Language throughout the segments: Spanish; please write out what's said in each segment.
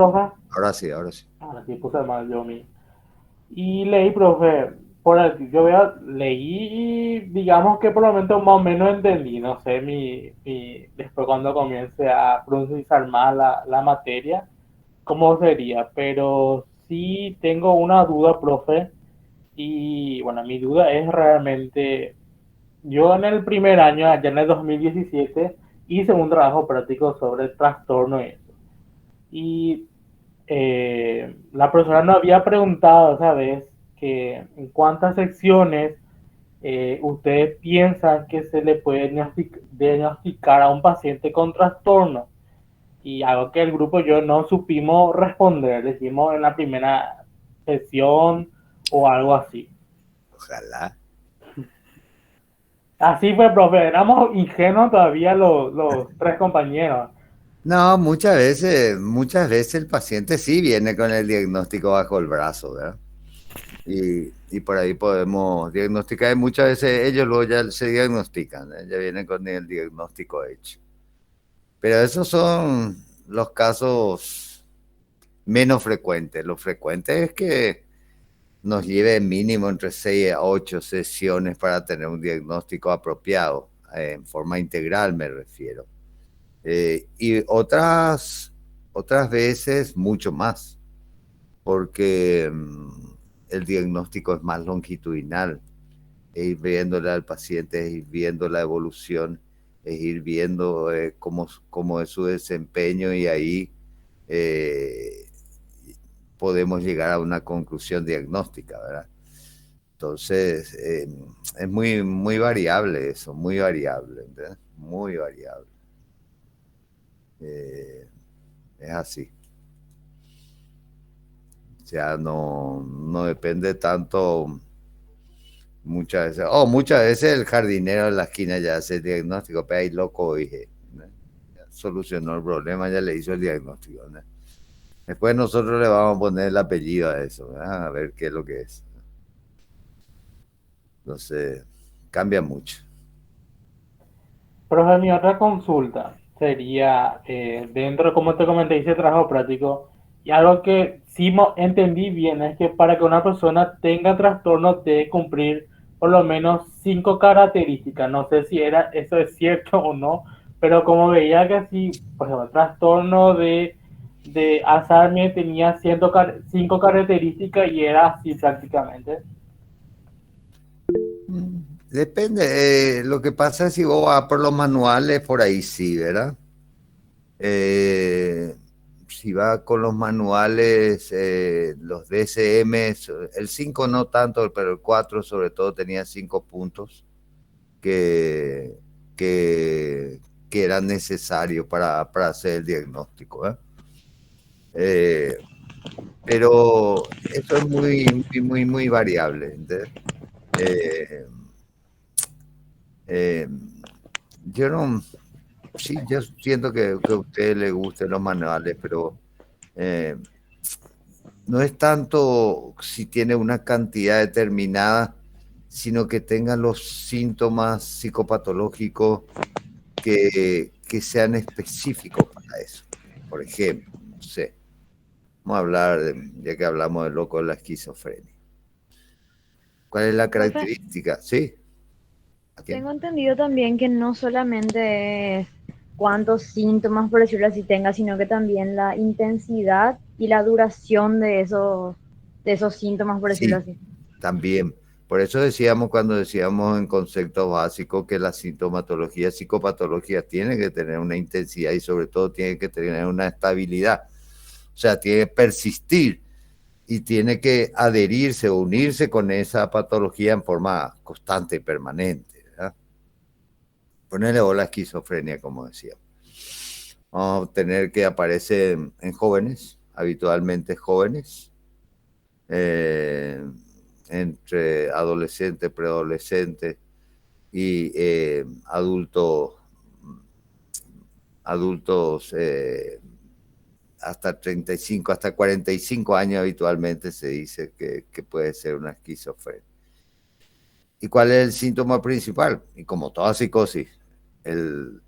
Profe, Ahora sí, ahora sí. ahora sí puse mal yo mi. Y leí, profe, leí y digamos que por el momento más o menos entendí, no sé, después cuando comience a profundizar más la materia, cómo sería, pero sí tengo una duda, profe, y bueno, mi duda es realmente, yo en el primer año, allá en el 2017 hice un trabajo práctico sobre el trastorno y eso. Y la profesora nos había preguntado, ¿sabes? Que en cuántas secciones ustedes piensan que se le puede diagnosticar a un paciente con trastorno. Y algo que el grupo y yo no supimos responder, decimos en la primera sesión o algo así. Ojalá. Así fue, profe, éramos ingenuos todavía los tres compañeros. No, muchas veces el paciente sí viene con el diagnóstico bajo el brazo, ¿verdad? Y por ahí podemos diagnosticar. Y muchas veces ellos luego ya se diagnostican, ¿eh? Ya vienen con el diagnóstico hecho. Pero esos son los casos menos frecuentes. Lo frecuente es que nos lleve mínimo entre 6 a 8 sesiones para tener un diagnóstico apropiado, en forma integral me refiero. Y otras veces mucho más, porque el diagnóstico es más longitudinal, es ir viéndole al paciente, es ir viendo la evolución, es ir viendo cómo es su desempeño y ahí eh, podemos llegar a una conclusión diagnóstica, ¿verdad? Entonces, es muy variable eso, muy variable, ¿entendés? Muy variable. Eh, es así. O sea, no depende tanto muchas veces el jardinero en la esquina ya hace el diagnóstico, pero ahí loco, dije, ¿no? Ya solucionó el problema, ya le hizo el diagnóstico, ¿no? Después nosotros le vamos a poner el apellido a eso, ¿verdad? A ver qué es lo que es. Entonces, cambia mucho. Profe, mi otra consulta sería, dentro, como te comenté, hice trabajo práctico y algo que sí entendí bien es que para que una persona tenga trastorno debe cumplir por lo menos cinco características. No sé si eso es cierto o no, pero como veía que sí, por ejemplo, el trastorno de Alzheimer tenía cinco características y era así prácticamente. Depende, lo que pasa es si vos vas por los manuales, por ahí sí, ¿verdad? Eh, si va con los manuales, los DSM, el 5 no tanto, pero el 4 sobre todo tenía 5 puntos que, que, que eran necesarios para hacer el diagnóstico, ¿eh? Eh, pero eso es muy variable, ¿entendés? Eh, eh, yo no, sí, yo siento que a usted le gusten los manuales, pero eh, no es tanto si tiene una cantidad determinada, sino que tenga los síntomas psicopatológicos que sean específicos para eso. Por ejemplo, no sé, vamos a hablar, ya que hablamos del loco de la esquizofrenia. ¿Cuál es la Profe, característica? ¿Sí? ¿A quién? tengo entendido también que no solamente es cuántos síntomas, por decirlo así, tenga, sino que también la intensidad y la duración de esos síntomas, por decirlo Sí, así. también. Por eso decíamos cuando decíamos en conceptos básicos que la sintomatología, psicopatología tiene que tener una intensidad y sobre todo tiene que tener una estabilidad. O sea, tiene que persistir y tiene que adherirse o unirse con esa patología en forma constante y permanente, ¿verdad? Ponerle o la esquizofrenia, como decíamos. Vamos a tener que aparece en jóvenes, habitualmente jóvenes, eh, entre adolescente, preadolescente y adultos hasta 35, hasta 45 años habitualmente se dice que puede ser una esquizofrenia. ¿Y cuál es el síntoma principal? Y como toda psicosis, el,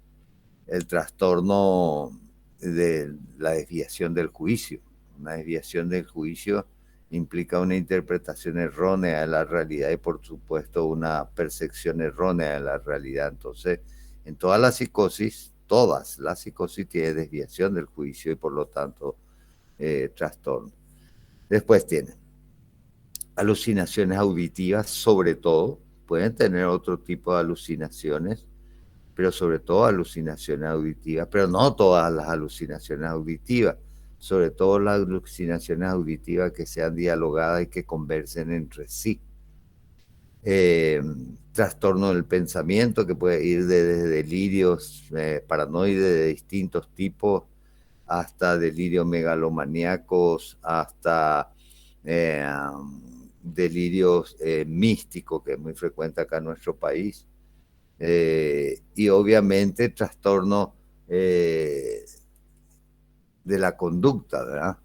el trastorno de la desviación del juicio. Una desviación del juicio implica una interpretación errónea de la realidad y, por supuesto, una percepción errónea de la realidad. Entonces, en todas las psicosis tienen desviación del juicio y, por lo tanto, trastorno. Después tienen alucinaciones auditivas, sobre todo. Pueden tener otro tipo de alucinaciones, pero sobre todo alucinaciones auditivas, pero no todas las alucinaciones auditivas, sobre todo las alucinaciones auditivas que sean dialogadas y que conversen entre sí. Trastorno del pensamiento, que puede ir desde delirios paranoides de distintos tipos hasta delirios megalomaníacos, hasta delirios místicos, que es muy frecuente acá en nuestro país. Y obviamente trastorno de la conducta, ¿verdad?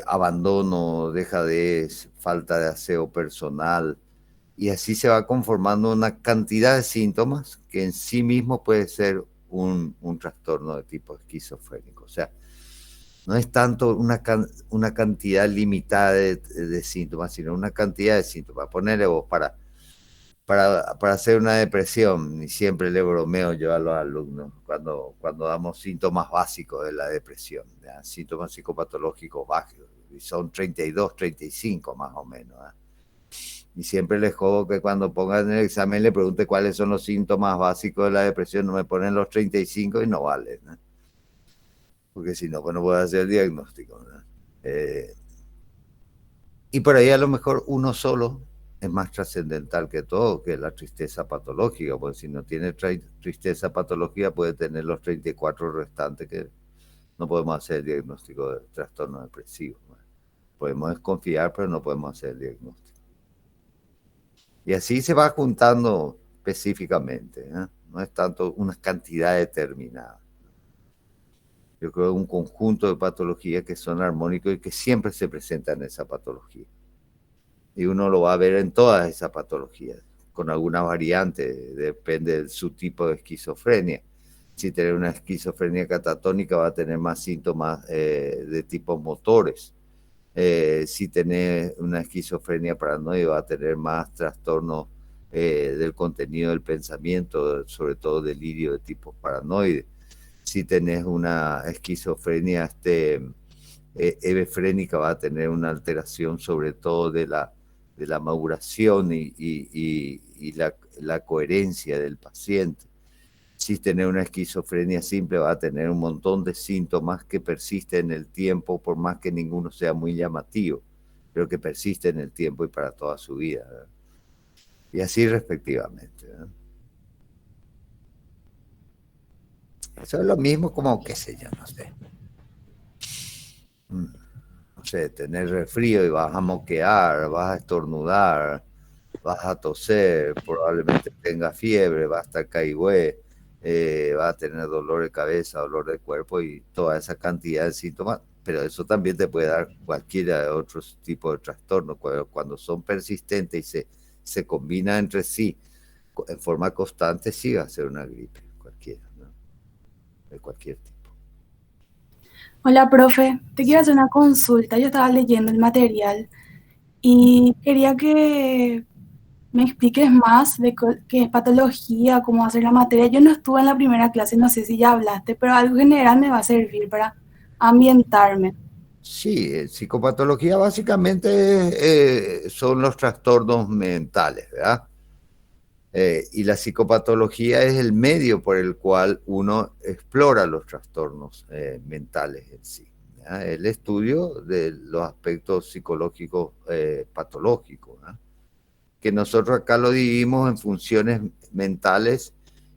Abandono, dejadez, falta de aseo personal, y así se va conformando una cantidad de síntomas que en sí mismo puede ser un trastorno de tipo esquizofrénico. O sea, no es tanto una cantidad limitada de síntomas, sino una cantidad de síntomas. Ponerle vos para hacer una depresión, y siempre le bromeo yo a los alumnos cuando damos síntomas básicos de la depresión, ¿ya? Síntomas psicopatológicos básicos, y son 32, 35 más o menos, ¿ya? Y siempre les jodo que cuando pongan el examen le pregunte cuáles son los síntomas básicos de la depresión, no me ponen los 35 y no vale, ¿no? Porque si no, pues no puedo hacer el diagnóstico, ¿no? Y por ahí a lo mejor uno solo es más trascendental que todo, que la tristeza patológica, porque si no tiene tristeza patológica puede tener los 34 restantes, que no podemos hacer el diagnóstico de trastorno depresivo, ¿no? Podemos desconfiar, pero no podemos hacer el diagnóstico. Y así se va juntando específicamente, ¿eh? No es tanto una cantidad determinada. Yo creo que es un conjunto de patologías que son armónicos y que siempre se presentan en esa patología. Y uno lo va a ver en todas esas patologías, con alguna variante, depende de su tipo de esquizofrenia. Si tiene una esquizofrenia catatónica va a tener más síntomas de tipo motores. Si tiene una esquizofrenia paranoide va a tener más trastornos del contenido del pensamiento, sobre todo delirio de tipo paranoide. Si tenés una esquizofrenia hebefrénica va a tener una alteración sobre todo de la maduración y la coherencia del paciente. Si tenés una esquizofrenia simple va a tener un montón de síntomas que persisten en el tiempo, por más que ninguno sea muy llamativo, pero que persiste en el tiempo y para toda su vida, ¿verdad? Y así respectivamente, ¿verdad? Eso es lo mismo como, qué sé yo, no sé. No sé, tener resfrío y vas a moquear, vas a estornudar, vas a toser, probablemente tengas fiebre, vas a estar caigüe, vas a tener dolor de cabeza, dolor de cuerpo y toda esa cantidad de síntomas, pero eso también te puede dar cualquiera de otros tipos de trastornos. Cuando son persistentes y se combinan entre sí en forma constante, sí va a ser una gripe cualquiera, ¿no? De cualquier tipo. Hola, profe. Te quiero hacer una consulta. Yo estaba leyendo el material y quería que me expliques más de qué es patología, cómo hacer la materia. Yo no estuve en la primera clase, no sé si ya hablaste, pero algo general me va a servir para ambientarme. Sí, psicopatología básicamente son los trastornos mentales, ¿verdad? Y la psicopatología es el medio por el cual uno explora los trastornos mentales en sí, ¿verdad? El estudio de los aspectos psicológicos patológicos, ¿verdad? Que nosotros acá lo dividimos en funciones mentales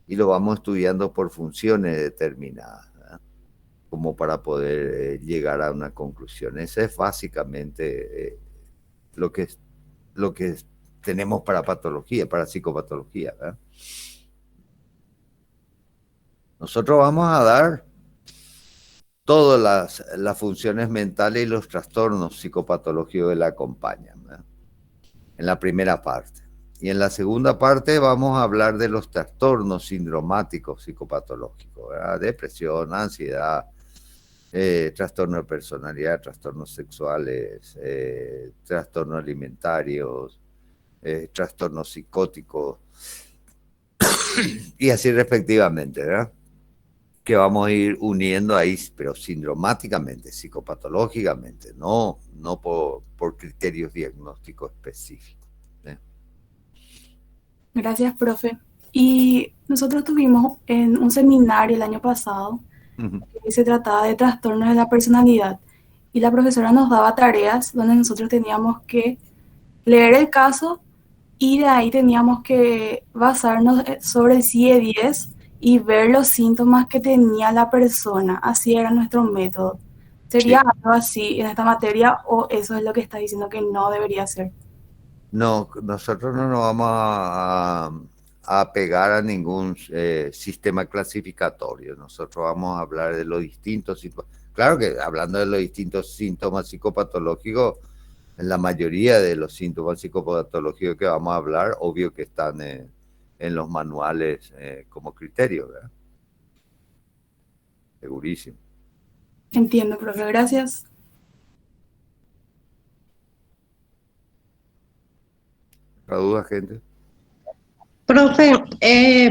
y lo vamos estudiando por funciones determinadas, ¿verdad? Como para poder llegar a una conclusión. Ese es básicamente lo que tenemos para patología, para psicopatología, ¿verdad? Nosotros vamos a dar todas las funciones mentales y los trastornos psicopatológicos que la acompañan, ¿verdad? En la primera parte. Y en la segunda parte vamos a hablar de los trastornos sindromáticos psicopatológicos, ¿verdad? Depresión, ansiedad, trastorno de personalidad, trastornos sexuales, trastornos alimentarios, trastornos psicóticos, y así respectivamente, ¿verdad? Que vamos a ir uniendo ahí, pero sindromáticamente, psicopatológicamente, no por criterios diagnósticos específicos. Gracias, profe. Y nosotros tuvimos en un seminario el año pasado que se trataba de trastornos de la personalidad y la profesora nos daba tareas donde nosotros teníamos que leer el caso y de ahí teníamos que basarnos sobre el CIE-10 y ver los síntomas que tenía la persona. Así era nuestro método. ¿Sería Sí. algo así en esta materia o eso es lo que está diciendo que no debería ser? No, nosotros no nos vamos a pegar a ningún sistema clasificatorio. Nosotros vamos a hablar de los distintos síntomas. Claro que hablando de los distintos síntomas psicopatológicos, la mayoría de los síntomas psicopatológicos que vamos a hablar, obvio que están en los manuales como criterio, ¿verdad? Segurísimo. Entiendo, profe. Gracias. ¿La duda, gente? Profe,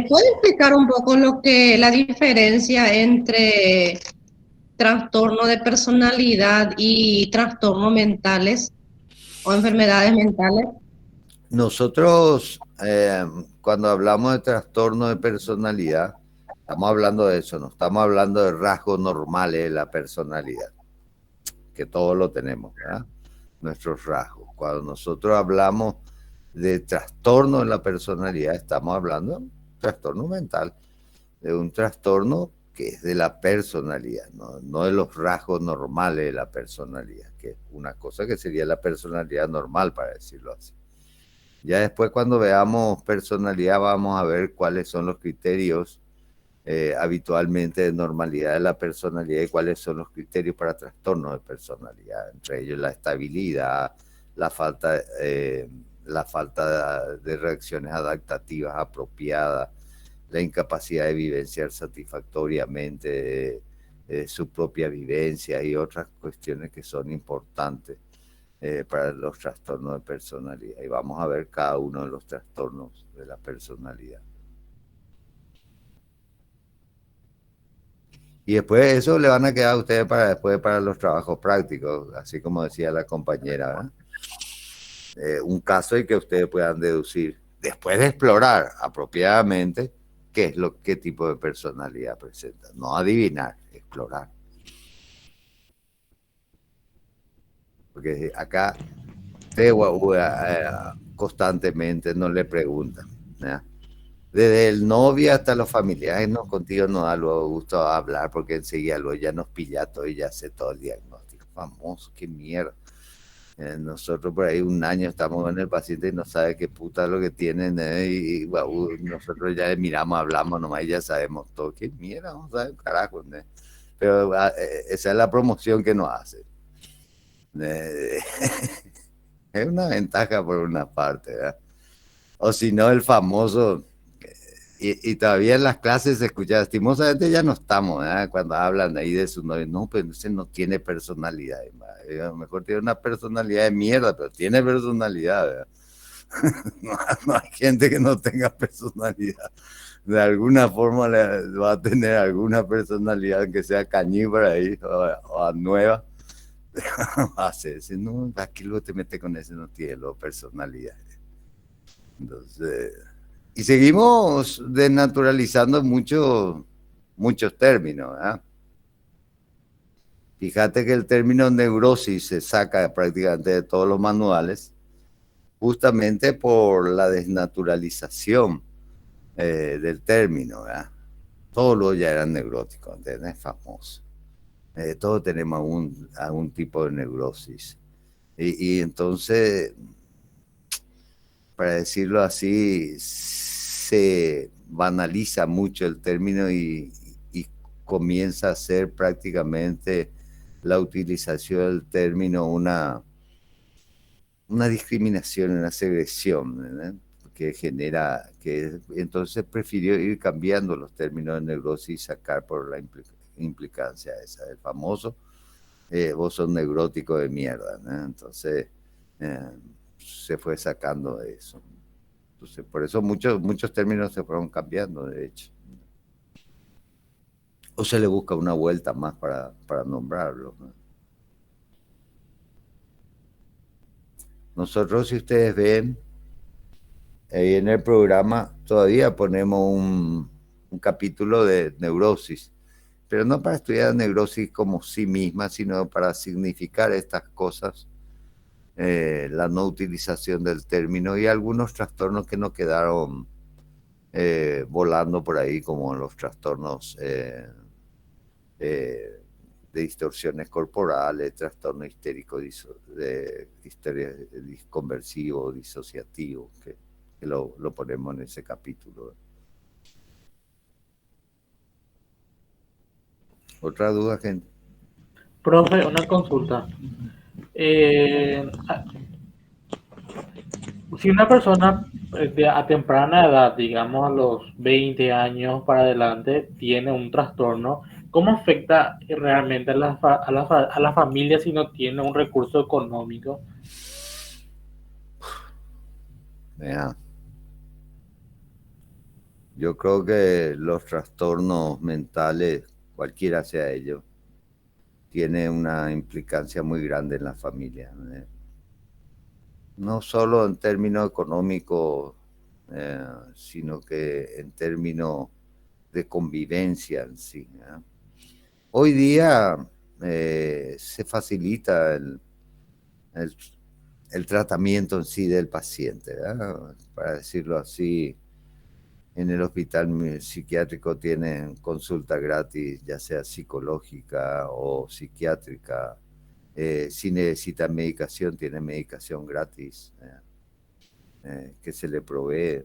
¿puede explicar un poco la diferencia entre trastorno de personalidad y trastornos mentales o enfermedades mentales? Nosotros, cuando hablamos de trastorno de personalidad, estamos hablando de eso, no estamos hablando de rasgos normales de la personalidad, que todos lo tenemos, ¿verdad? Nuestros rasgos. Cuando nosotros hablamos de trastorno en la personalidad, estamos hablando de un trastorno mental, de un trastorno que es de la personalidad, no de los rasgos normales de la personalidad, que es una cosa que sería la personalidad normal, para decirlo así. Ya después, cuando veamos personalidad, vamos a ver cuáles son los criterios habitualmente de normalidad de la personalidad y cuáles son los criterios para trastornos de personalidad, entre ellos la estabilidad, la falta de reacciones adaptativas apropiadas, la incapacidad de vivenciar satisfactoriamente su propia vivencia y otras cuestiones que son importantes para los trastornos de personalidad. Y vamos a ver cada uno de los trastornos de la personalidad. Y después eso le van a quedar a ustedes para después para los trabajos prácticos, así como decía la compañera, ¿verdad? Un caso y que ustedes puedan deducir, después de explorar apropiadamente qué tipo de personalidad presenta. No adivinar, explorar. Porque acá ustedes constantemente no le preguntan, ¿verdad? Desde el novio hasta los familiares, no, contigo no da luego gusto hablar porque enseguida luego ya nos pilla todo y ya sé todo el diagnóstico. Famoso, qué mierda. Nosotros por ahí un año estamos con el paciente y no sabe qué puta es lo que tienen, y bueno, nosotros ya le miramos, hablamos nomás y ya sabemos todo. Qué mierda, vamos a ver, carajo. Pero esa es la promoción que nos hace. Es una ventaja por una parte, ¿verdad? O si no, el famoso... Y todavía en las clases se escucha, lastimosamente ya no estamos, ¿verdad? Cuando hablan ahí de su novio, no, pues ese no tiene personalidad. A lo mejor tiene una personalidad de mierda, pero tiene personalidad, ¿verdad? No hay gente que no tenga personalidad. De alguna forma va a tener alguna personalidad que sea cañíbara ahí o nueva. No, aquí luego te metes con ese, no tiene personalidad. Entonces... Y seguimos desnaturalizando muchos términos, ¿verdad? Fíjate que el término neurosis se saca prácticamente de todos los manuales, justamente por la desnaturalización del término, ¿verdad? Todos los ya eran neuróticos, ¿entendés? Es famoso. Todos tenemos algún tipo de neurosis. Y entonces... para decirlo así, se banaliza mucho el término y comienza a ser prácticamente la utilización del término una discriminación, una segregación, ¿verdad? que genera, que entonces prefirió ir cambiando los términos de neurosis y sacar por la implicancia esa, el famoso, vos sos neurótico de mierda, ¿no? Entonces se fue sacando de eso. Entonces, por eso muchos términos se fueron cambiando, de hecho. O se le busca una vuelta más para nombrarlo, ¿no? Nosotros, si ustedes ven, ahí en el programa todavía ponemos un capítulo de neurosis, pero no para estudiar neurosis como sí misma, sino para significar estas cosas, la no utilización del término y algunos trastornos que nos quedaron volando por ahí, como los trastornos de distorsiones corporales, trastorno histérico, de histeria conversivo, disociativo, que lo ponemos en ese capítulo. ¿Otra duda, gente? Profe, una consulta. Si una persona a temprana edad, digamos a los 20 años para adelante, tiene un trastorno, ¿cómo afecta realmente a la familia si no tiene un recurso económico? Mira, yo creo que los trastornos mentales, cualquiera sea ellos, tiene una implicancia muy grande en la familia, ¿eh? No solo en términos económicos, sino que en términos de convivencia en sí, ¿eh? Hoy día se facilita el tratamiento en sí del paciente, ¿verdad? Para decirlo así, en el hospital psiquiátrico tienen consulta gratis, ya sea psicológica o psiquiátrica. Si necesita medicación, tiene medicación gratis que se le provee.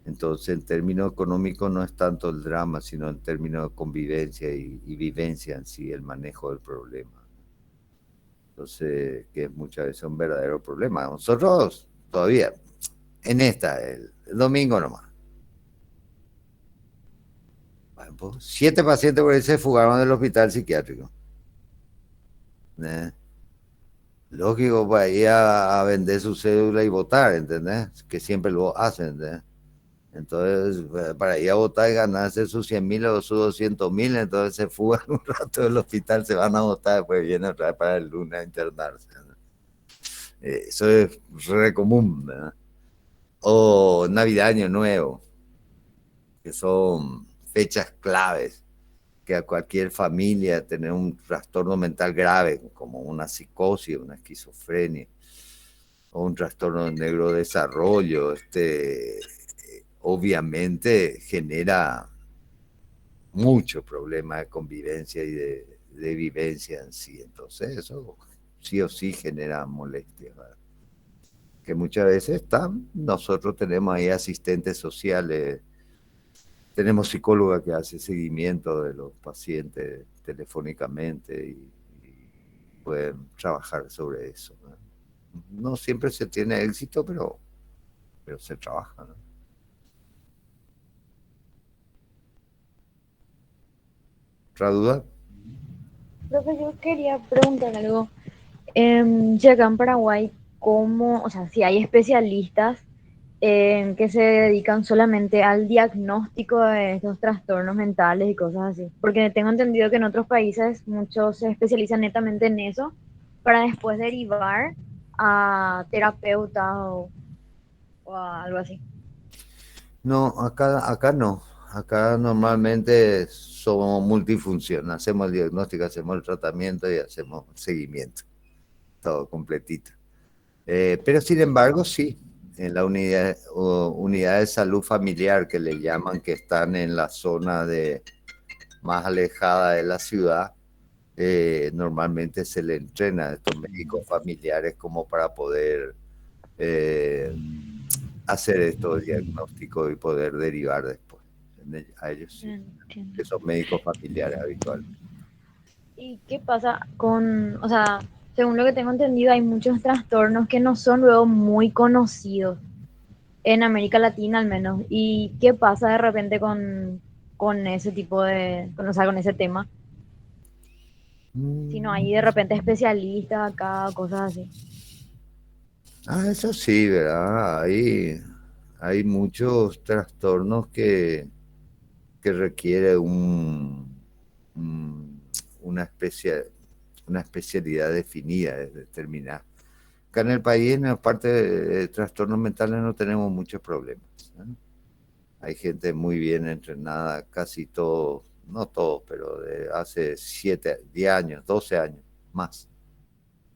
Entonces, en términos económicos no es tanto el drama, sino en términos de convivencia y vivencia en sí, el manejo del problema. Entonces, que muchas veces es un verdadero problema. Nosotros todavía, en el domingo nomás, 7 pacientes por ahí se fugaron del hospital psiquiátrico. Lógico, para ir a vender su cédula y votar, ¿entendés? Que siempre lo hacen, ¿entendés? Entonces, para ir a votar y ganarse sus 100.000 o sus 200.000, entonces se fugan un rato del hospital, se van a votar, después vienen otra vez para el lunes a internarse, ¿no? Eso es re común, ¿verdad? O Navidad, Año Nuevo, que son fechas claves, que a cualquier familia tener un trastorno mental grave, como una psicosis, una esquizofrenia, o un trastorno de neurodesarrollo, obviamente genera muchos problemas de convivencia y de vivencia en sí. Entonces eso sí o sí genera molestias, ¿verdad? Que muchas veces nosotros tenemos ahí asistentes sociales, tenemos psicóloga que hace seguimiento de los pacientes telefónicamente y pueden trabajar sobre eso, ¿no? No siempre se tiene éxito, pero se trabaja, ¿no? ¿Otra duda? Profe, yo quería preguntar algo. Si acá en Paraguay, ¿cómo, o sea, si hay especialistas que se dedican solamente al diagnóstico de estos trastornos mentales y cosas así? Porque tengo entendido que en otros países muchos se especializan netamente en eso para después derivar a terapeutas o a algo así. No, acá no. Acá normalmente somos multifunción. Hacemos el diagnóstico, hacemos el tratamiento y hacemos seguimiento. Todo completito. Pero sin embargo, sí, en la unidad de salud familiar que le llaman, que están en la zona más alejada de la ciudad, normalmente se le entrena a estos médicos familiares como para poder hacer estos diagnósticos y poder derivar después. A ellos sí, Entiendo. que son médicos familiares habitualmente. ¿Y qué pasa con, o sea, según lo que tengo entendido, hay muchos trastornos que no son luego muy conocidos? en América Latina al menos. ¿Y qué pasa de repente con ese tipo de, o sea, con ese tema? Si no hay de Mm, repente especialistas acá, cosas así. eso sí, ¿verdad? Hay muchos trastornos que requiere un- una una especialidad definida, determinada. Acá en el país, en la parte de trastornos mentales, no tenemos muchos problemas, ¿no? Hay gente muy bien entrenada, casi todos, no todos, pero de hace 7, 10 años, 12 años, más,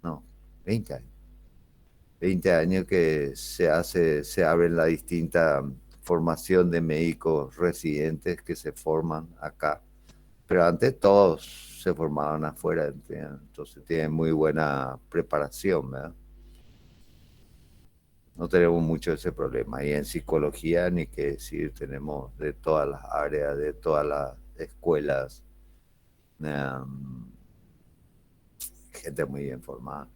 no, 20 años. 20 años que se abre la distinta formación de médicos residentes que se forman acá. Pero antes todos se formaban afuera, entonces tienen muy buena preparación, ¿verdad? No tenemos mucho ese problema. Y en psicología, ni qué decir, tenemos de todas las áreas, de todas las escuelas, um, gente muy bien formada.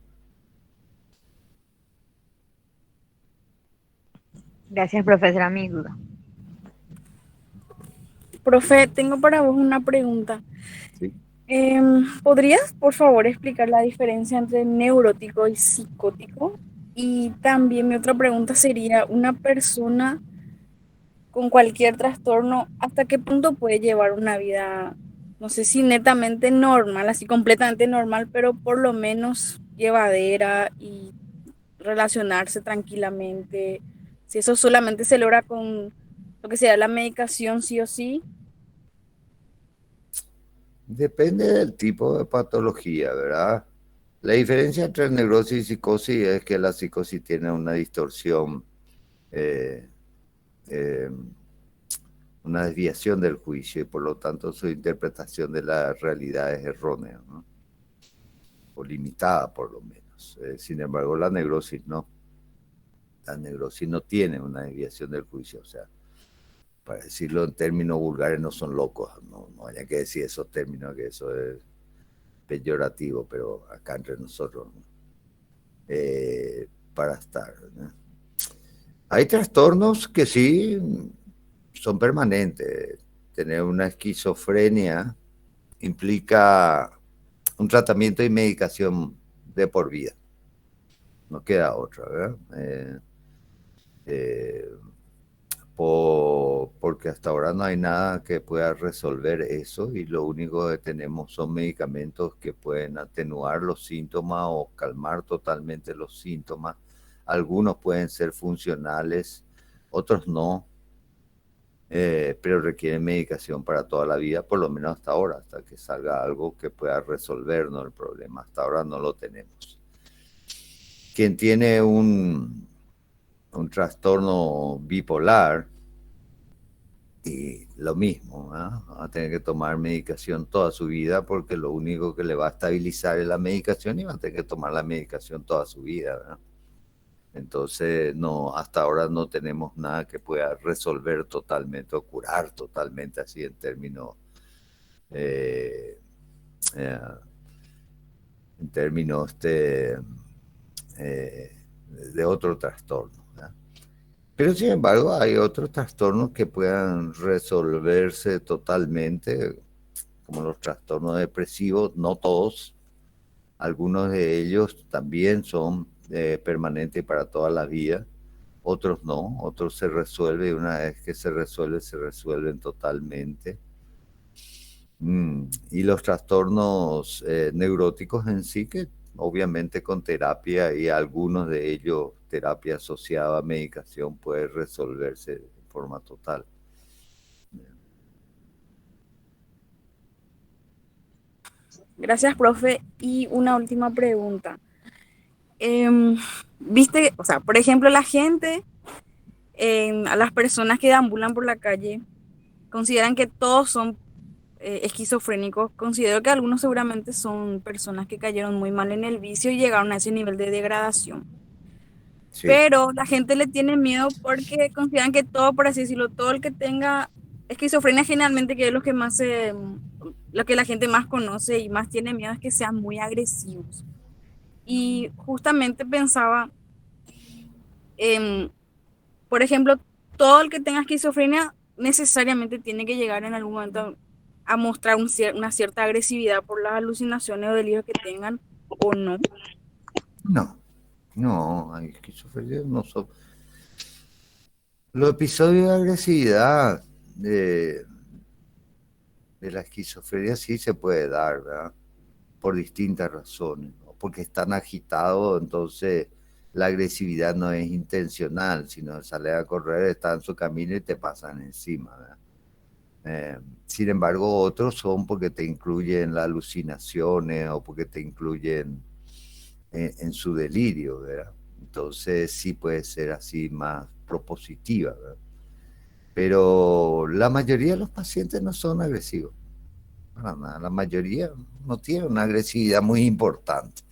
Gracias, profesora, mi duda. Profe, tengo para vos una pregunta. ¿Sí? ¿Podrías, por favor, explicar la diferencia entre neurótico y psicótico? Y también mi otra pregunta sería, ¿una persona con cualquier trastorno, hasta qué punto puede llevar una vida, no sé si netamente normal, así completamente normal, pero por lo menos llevadera y relacionarse tranquilamente? Si eso solamente se logra con lo que sea la medicación, sí o sí. Depende del tipo de patología, ¿verdad? La diferencia entre neurosis y psicosis es que la psicosis tiene una distorsión, eh, eh, una desviación del juicio y por lo tanto su interpretación de la realidad es errónea, ¿no? O limitada por lo menos. Sin embargo, la neurosis no. La neurosis no tiene una desviación del juicio, o sea, para decirlo en términos vulgares, no son locos, no haya que decir esos términos, que eso es peyorativo, pero acá entre nosotros, ¿no? Para estar, ¿no? Hay trastornos que sí son permanentes. Tener una esquizofrenia implica un tratamiento y medicación de por vida. No queda otra, ¿verdad? Eh, porque hasta ahora no hay nada que pueda resolver eso y lo único que tenemos son medicamentos que pueden atenuar los síntomas o calmar totalmente los síntomas. Algunos pueden ser funcionales, otros no, pero requieren medicación para toda la vida, por lo menos hasta ahora, hasta que salga algo que pueda resolvernos el problema. Hasta ahora no lo tenemos. Quien tiene un trastorno bipolar, y lo mismo, ¿no? Va a tener que tomar medicación toda su vida porque lo único que le va a estabilizar es la medicación y va a tener que tomar la medicación toda su vida, ¿no? Entonces, no, hasta ahora no tenemos nada que pueda resolver totalmente o curar totalmente así eh, eh, en términos eh, de otro trastorno, ¿no? Pero sin embargo, hay otros trastornos que puedan resolverse totalmente, como los trastornos depresivos, no todos. Algunos de ellos también son permanentes para toda la vida, otros no, otros se resuelven y una vez que se resuelven totalmente. Y los trastornos neuróticos en sí, que obviamente con terapia y algunos de ellos, terapia asociada a medicación, puede resolverse de forma total. Gracias, profe. Y una última pregunta. Em, Viste, o sea, por ejemplo, la gente, a las personas que deambulan por la calle, consideran que todos son esquizofrénicos. Considero que algunos seguramente son personas que cayeron muy mal en el vicio y llegaron a ese nivel de degradación. Sí. Pero la gente le tiene miedo porque consideran que todo, por así decirlo, todo el que tenga esquizofrenia generalmente, que es lo que más lo que la gente más conoce y más tiene miedo, es que sean muy agresivos. Y justamente pensaba, em, Por ejemplo, todo el que tenga esquizofrenia necesariamente tiene que llegar en algún momento a mostrar una cierta agresividad por las alucinaciones o delirios que tengan o no. No, no, hay esquizofrenia, no son. Los episodios de agresividad de la esquizofrenia sí se puede dar, ¿verdad? Por distintas razones, ¿no? Porque están agitados, entonces la agresividad no es intencional, sino sale a correr, está en su camino y te pasan encima, ¿verdad? Sin embargo, otros son porque te incluyen las alucinaciones o porque te incluyen en su delirio, ¿verdad? Entonces sí puede ser así más propositiva, ¿verdad? Pero la mayoría de los pacientes no son agresivos. Para nada. La mayoría no tiene una agresividad muy importante.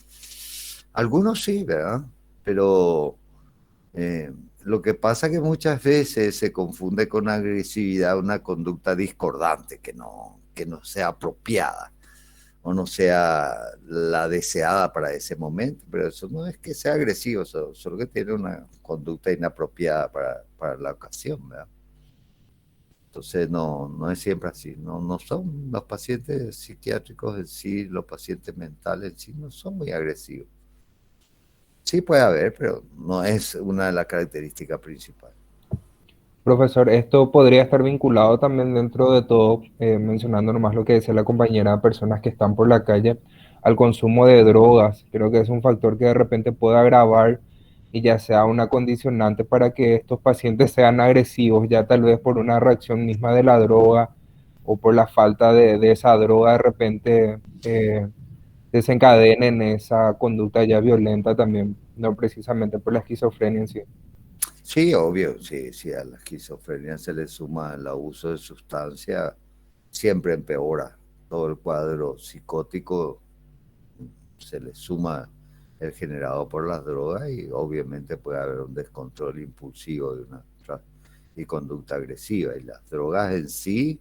Algunos sí, ¿verdad? Pero lo que pasa es que muchas veces se confunde con agresividad una conducta discordante que no sea apropiada o no sea la deseada para ese momento. Pero eso no es que sea agresivo, solo que tiene una conducta inapropiada para la ocasión, ¿verdad? Entonces no es siempre así, no son los pacientes psiquiátricos en sí, los pacientes mentales en sí, no son muy agresivos. Sí puede haber, pero no es una de las características principales. Profesor, esto podría estar vinculado también dentro de todo, mencionando nomás lo que decía la compañera, personas que están por la calle, al consumo de drogas. Creo que es un factor que de repente puede agravar y ya sea una condicionante para que estos pacientes sean agresivos, ya tal vez por una reacción misma de la droga o por la falta de esa droga de repente desencadenen esa conducta ya violenta también, no precisamente por la esquizofrenia en sí. Sí, obvio, sí, a la esquizofrenia se le suma el abuso de sustancia, siempre empeora todo el cuadro psicótico, se le suma el generado por las drogas y obviamente puede haber un descontrol impulsivo y conducta agresiva. Y las drogas en sí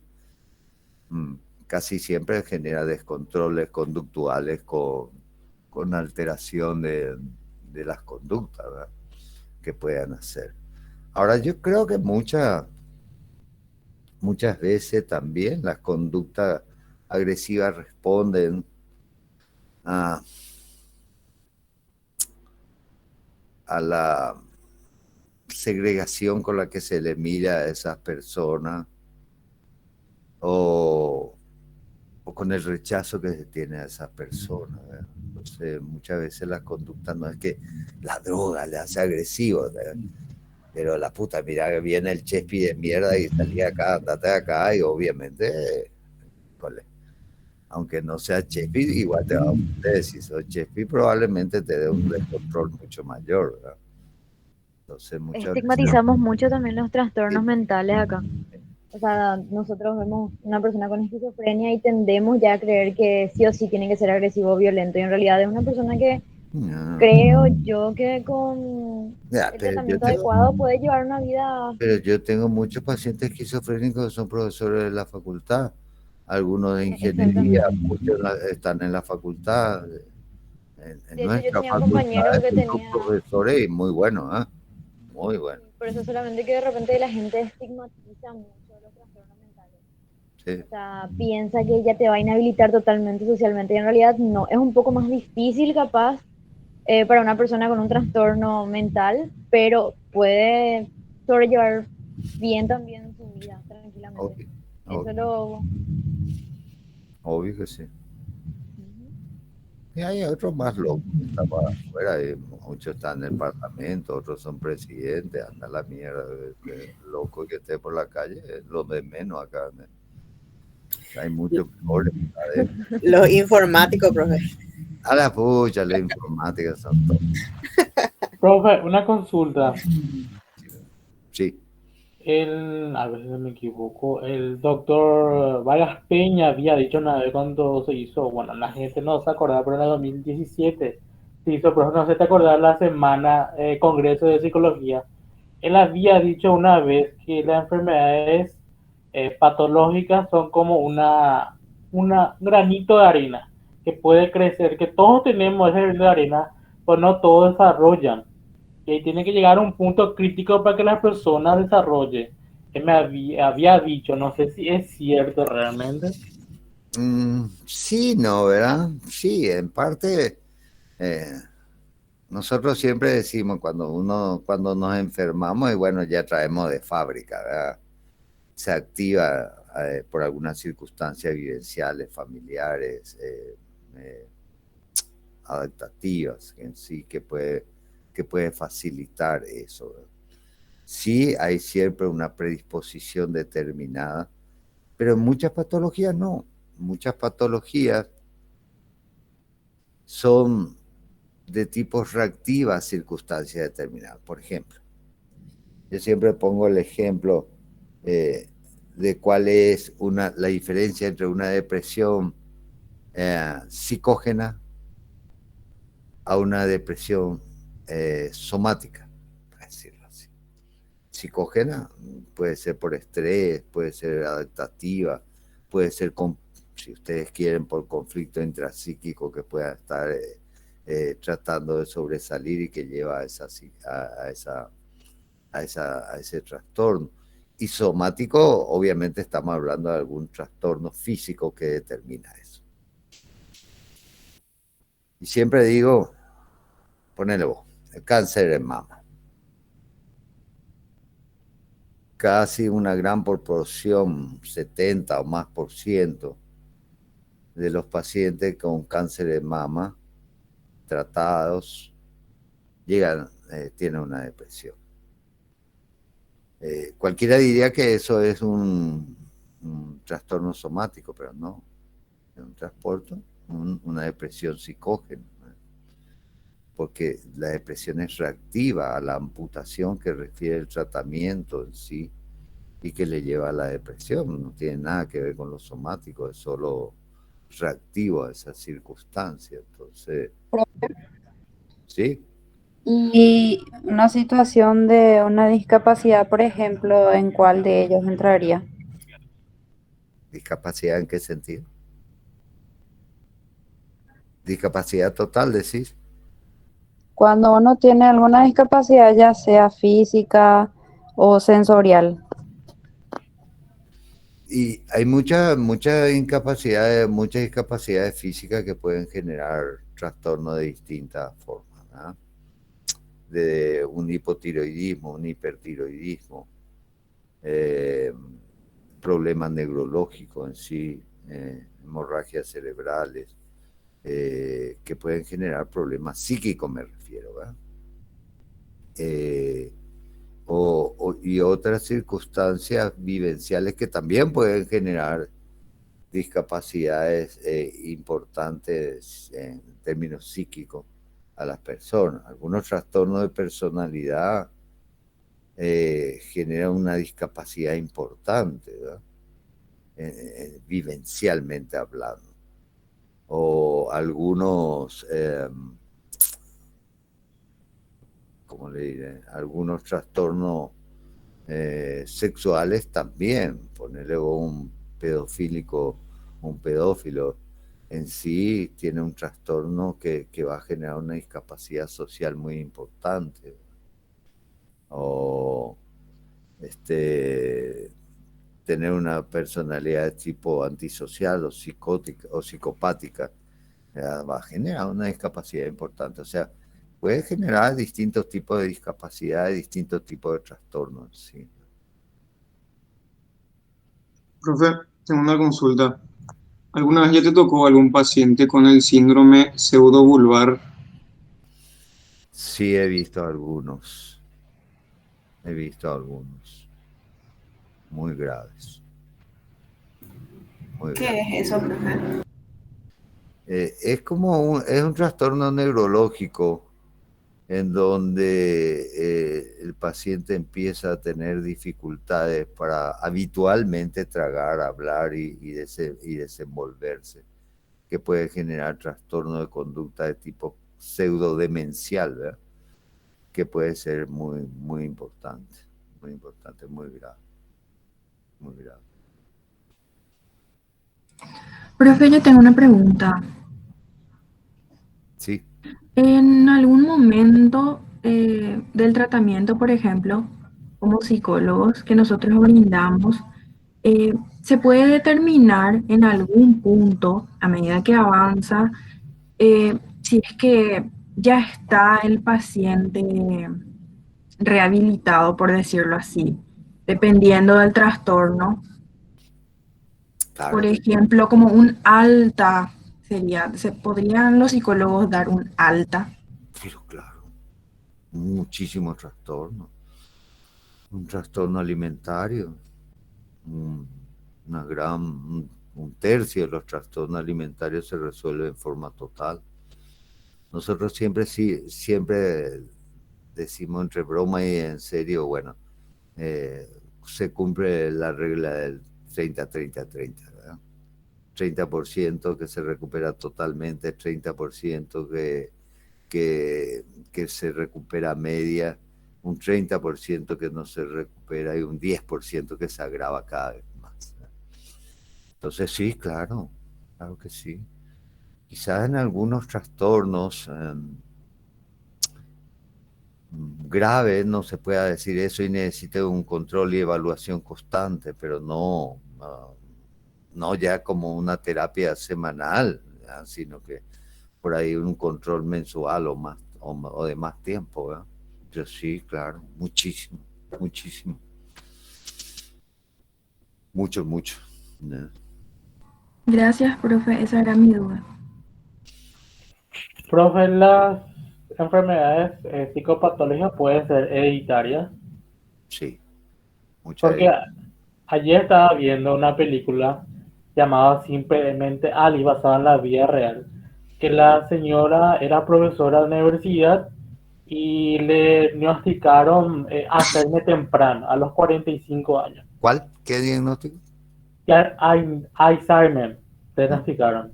casi siempre genera descontroles conductuales con alteración de las conductas, ¿verdad?, que puedan hacer. Ahora, yo creo que muchas veces también las conductas agresivas responden a la segregación con la que se le mira a esas personas o con el rechazo que se tiene a esas personas, ¿verdad? Entonces, muchas veces la conducta no es que la droga le hace agresivo, ¿verdad?, pero la puta, mira que viene el chespi de mierda y salí acá, andate acá, y obviamente, aunque no sea chespi, igual te va a ofender. Si sos chespi, probablemente te dé un descontrol mucho mayor, ¿verdad? Entonces, muchas Estigmatizamos mucho también los trastornos Sí. mentales acá. O sea, nosotros vemos una persona con esquizofrenia y tendemos ya a creer que sí o sí tiene que ser agresivo o violento. Y en realidad es una persona que No. creo yo que con Ya, el tratamiento adecuado puede llevar una vida. pero yo tengo muchos pacientes esquizofrénicos que son profesores de la facultad, algunos de ingeniería, Exactamente. muchos están en la facultad. En De hecho, yo nuestra tenía un facultad compañero que tenemos tenía, profesores y muy buenos, ¿eh? Muy buenos. por eso solamente que de repente la gente estigmatiza mucho los trastornos mentales. Sí. O sea, piensa que ella te va a inhabilitar totalmente socialmente y en realidad no. Es un poco más difícil capaz para una persona con un trastorno mental, pero puede sobrellevar bien también su vida tranquilamente. Obvio, Eso obvio, lo... obvio que sí. Y hay otros más locos que están para afuera, y muchos están en el parlamento, otros son presidentes, anda la mierda, que loco que esté por la calle, es lo de menos acá, ¿no? Hay muchos mejores. Los informáticos, profe. A la pucha, la informática son todos. Profe, una consulta. Sí. A ver si no me equivoco, el doctor Vargas Peña había dicho una vez cuando se hizo, bueno, la gente no se acordaba, pero en el 2017 se hizo, pero no sé te acordás, la semana Congreso de Psicología. Él había dicho una vez que las enfermedades patológicas son como un granito de arena que puede crecer, que todos tenemos ese granito de arena, pues no todos desarrollan. que tiene que llegar a un punto crítico para que la persona desarrolle. Que me había dicho, no sé si es cierto realmente. Sí, no, ¿verdad? Sí, en parte, eh, nosotros siempre decimos cuando nos enfermamos, y bueno, ya traemos de fábrica, ¿verdad? Se activa por algunas circunstancias vivenciales, familiares, eh, adaptativas en sí, que puede facilitar eso, ¿verdad? Sí, hay siempre una predisposición determinada, pero en muchas patologías no. Muchas patologías son de tipo reactiva a circunstancias determinadas. Por ejemplo, yo siempre pongo el ejemplo de cuál es la diferencia entre una depresión psicógena a una depresión somática, para decirlo así. Psicógena puede ser por estrés, puede ser adaptativa, puede ser, si ustedes quieren, por conflicto intrapsíquico que pueda estar tratando de sobresalir y que lleva a ese trastorno. Y somático, obviamente estamos hablando de algún trastorno físico que determina eso. Y siempre digo, ponele vos, el cáncer en mama. Casi una gran proporción, 70 o más por ciento, de los pacientes con cáncer de mama tratados tienen una depresión. Cualquiera diría que eso es un trastorno somático, pero no, es un trastorno, una depresión psicógena, ¿no? Porque la depresión es reactiva a la amputación que refiere el tratamiento en sí y que le lleva a la depresión. No tiene nada que ver con lo somático, es solo reactivo a esa circunstancia. Entonces, ¿sí? Y una situación de una discapacidad, por ejemplo, ¿en cuál de ellos entraría? ¿Discapacidad en qué sentido? Discapacidad total, decís. Cuando uno tiene alguna discapacidad, ya sea física o sensorial. Y hay muchas discapacidades físicas que pueden generar trastornos de distintas formas, ¿no? De un hipotiroidismo, un hipertiroidismo, problemas neurológicos en sí, hemorragias cerebrales, que pueden generar problemas psíquicos, me refiero, ¿verdad? Y otras circunstancias vivenciales que también pueden generar discapacidades importantes en términos psíquicos a las personas. Algunos trastornos de personalidad generan una discapacidad importante, ¿verdad? Vivencialmente hablando. O algunos, ¿cómo le diré? Algunos trastornos sexuales también. Ponerle un pedofílico, un pedófilo en sí tiene un trastorno que va a generar una discapacidad social muy importante. O tener una personalidad de tipo antisocial o psicótica o psicopática va a generar una discapacidad importante. O sea, puede generar distintos tipos de discapacidades, distintos tipos de trastornos, sí. Profe, tengo una consulta. ¿Alguna vez ya te tocó algún paciente con el síndrome pseudovulvar? Sí, he visto algunos. He visto algunos. Muy graves. Muy ¿Qué graves. es eso, profe? Es un trastorno neurológico en donde el paciente empieza a tener dificultades para habitualmente tragar, hablar y desenvolverse, que puede generar trastorno de conducta de tipo pseudodemencial, ¿verdad? Que puede ser muy, muy importante, muy grave, muy grave. Profe, yo tengo una pregunta. Sí. ¿En algún momento del tratamiento, por ejemplo, como psicólogos que nosotros brindamos, se puede determinar en algún punto, a medida que avanza, si es que ya está el paciente rehabilitado, por decirlo así, dependiendo del trastorno. Claro, Por ejemplo, como un alta sería, ¿se podrían los psicólogos dar un alta? pero claro, muchísimos trastornos. Un trastorno alimentario, un, un tercio de los trastornos alimentarios se resuelve en forma total. Nosotros siempre, sí, siempre decimos entre broma y en serio, bueno, se cumple la regla del 30-30-30, ¿verdad? 30% que se recupera totalmente, 30% que se recupera media, un 30% que no se recupera y un 10% que se agrava cada vez más. Entonces sí, claro, claro que sí. Quizás en algunos trastornos graves no se pueda decir eso y necesite un control y evaluación constante, pero no ya como una terapia semanal, ¿verdad? Sino que por ahí un control mensual o más o de más tiempo, ¿verdad? Yo sí, claro, muchísimo, muchísimo, mucho, mucho, ¿no? Gracias, profe, esa era mi duda. Profe, las enfermedades psicopatológicas pueden ser hereditarias, Sí, mucha porque gente. ayer estaba viendo una película llamada Simplemente Ali, basada en la vida real, que la señora era profesora de universidad y le diagnosticaron Alzheimer temprano, a los 45 años. ¿Cuál? ¿Qué diagnóstico? Ya Alzheimer le diagnosticaron.